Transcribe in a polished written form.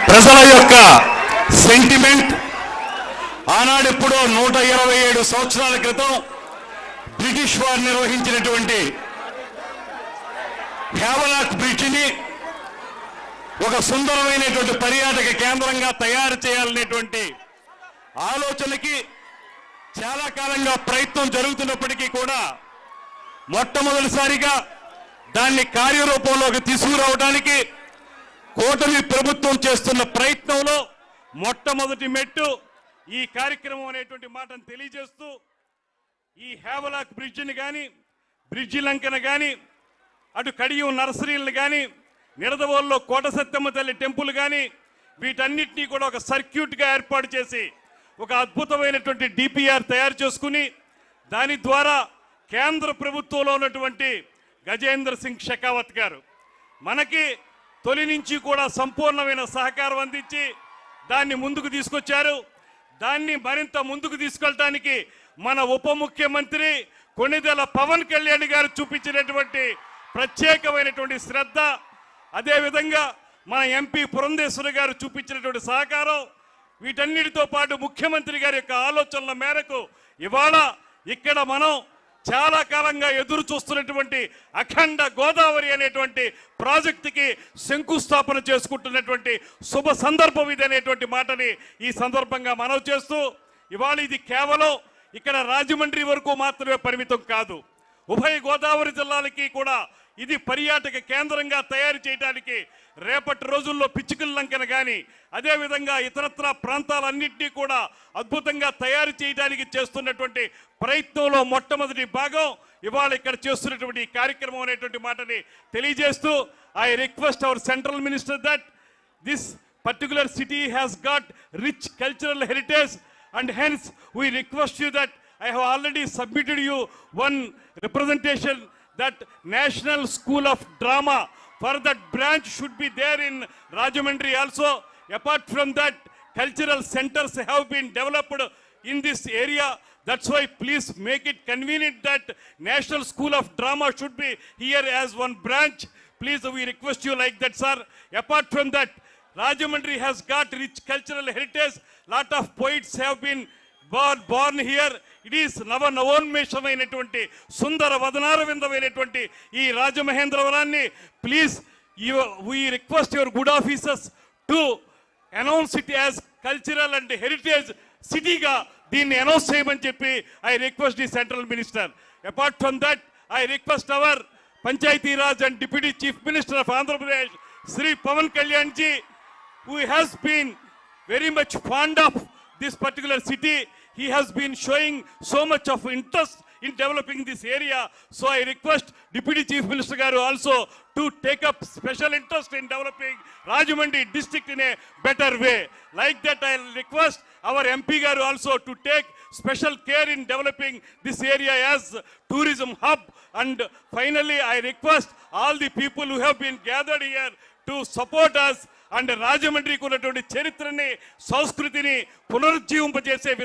ప్రజల యొక్క సెంటిమెంట్ ఆనాడెప్పుడో 127 సంవత్సరాల క్రితం బ్రిటిష్ వారు నిర్వహించినటువంటి హ్యావలాక్ బ్రిడ్జిని ఒక సుందరమైనటువంటి పర్యాటక కేంద్రంగా తయారు చేయాలనేటువంటి ఆలోచనకి చాలా కాలంగా ప్రయత్నం జరుగుతున్నప్పటికీ కూడా మొట్టమొదటిసారిగా దాన్ని కార్యరూపంలోకి తీసుకురావడానికి కూటమి ప్రభుత్వం చేస్తున్న ప్రయత్నంలో మొట్టమొదటి మెట్టు ఈ కార్యక్రమం అనేటువంటి మాటను తెలియజేస్తూ ఈ హ్యావలాక్ బ్రిడ్జిని కానీ బ్రిడ్జి లంకను కానీ అటు కడియం నర్సరీలను కానీ నిడదవోల్లో కోట సత్యమ్మ తల్లి టెంపుల్ కానీ వీటన్నిటినీ కూడా ఒక సర్క్యూట్గా ఏర్పాటు చేసి ఒక అద్భుతమైనటువంటి డిపిఆర్ తయారు చేసుకుని దాని ద్వారా కేంద్ర ప్రభుత్వంలో ఉన్నటువంటి గజేంద్ర సింగ్ షెకావత్ గారు మనకి తొలి నుంచి కూడా సంపూర్ణమైన సహకారం అందించి దాన్ని ముందుకు తీసుకొచ్చారు. దాన్ని మరింత ముందుకు తీసుకెళ్ళడానికి మన ఉప ముఖ్యమంత్రి కొణిదెల పవన్ కళ్యాణ్ గారు చూపించినటువంటి ప్రత్యేకమైనటువంటి శ్రద్ధ, అదేవిధంగా మన ఎంపీ పురంధేశ్వరి గారు చూపించినటువంటి సహకారం, వీటన్నిటితో పాటు ముఖ్యమంత్రి గారి యొక్క ఆలోచనల మేరకు ఇవాళ ఇక్కడ మనం చాలా కాలంగా ఎదురు చూస్తున్నటువంటి అఖండ గోదావరి అనేటువంటి ప్రాజెక్టుకి శంకుస్థాపన చేసుకుంటున్నటువంటి శుభ సందర్భం ఇది అనేటువంటి మాటని ఈ సందర్భంగా మనవి చేస్తూ, ఇవాళ ఇది కేవలం ఇక్కడ రాజమండ్రి వరకు మాత్రమే పరిమితం కాదు, ఉభయ గోదావరి జిల్లాలకి కూడా ఇది పర్యాటక కేంద్రంగా తయారు చేయడానికి రేపటి రోజుల్లో పిచ్చుకల లంకన కానీ అదేవిధంగా ఇతరత్ర ప్రాంతాలన్నింటినీ కూడా అద్భుతంగా తయారు చేయడానికి చేస్తున్నటువంటి ప్రయత్నంలో మొట్టమొదటి భాగం ఇవాళ ఇక్కడ చేస్తున్నటువంటి ఈ కార్యక్రమం అనేటువంటి మాటని తెలియజేస్తూ, I request our central minister that this particular city has got rich cultural heritage and hence we request you that I have already submitted you one representation that National School of Drama for that branch should be there in Rajamandri also. Apart from that, cultural centers have been developed in this area. That's why please make it convenient that National School of Drama should be here as one branch. Please, we request you like that, sir. Apart from that, Rajamandri has got rich cultural heritage. Lot of poets have been born here. It is నవోన్మేషమైనటువంటి సుందర వదనారవిందమైనటువంటి ఈ రాజమహేంద్రవరాన్ని please we request your good officers to announce it as cultural and heritage సిటీగా దీన్ని announce చేయమని చెప్పి I request the central minister. Apart from that, I request our Panchayati Raj and Deputy Chief Minister of Andhra Pradesh, Sri Pavan Kalyan ji, who has been very much fond of this particular city. He has been showing so much of interest in developing this area. So I request Deputy Chief Minister Garu also to take up special interest in developing Rajahmundry district in a better way. Like that, I request our MP Garu also to take special care in developing this area as tourism hub. And finally, I request all the people who have been gathered here to support us and రాజమండ్రికి ఉన్నటువంటి చరిత్రని సంస్కృతిని పునరుజ్జీవింపజేసే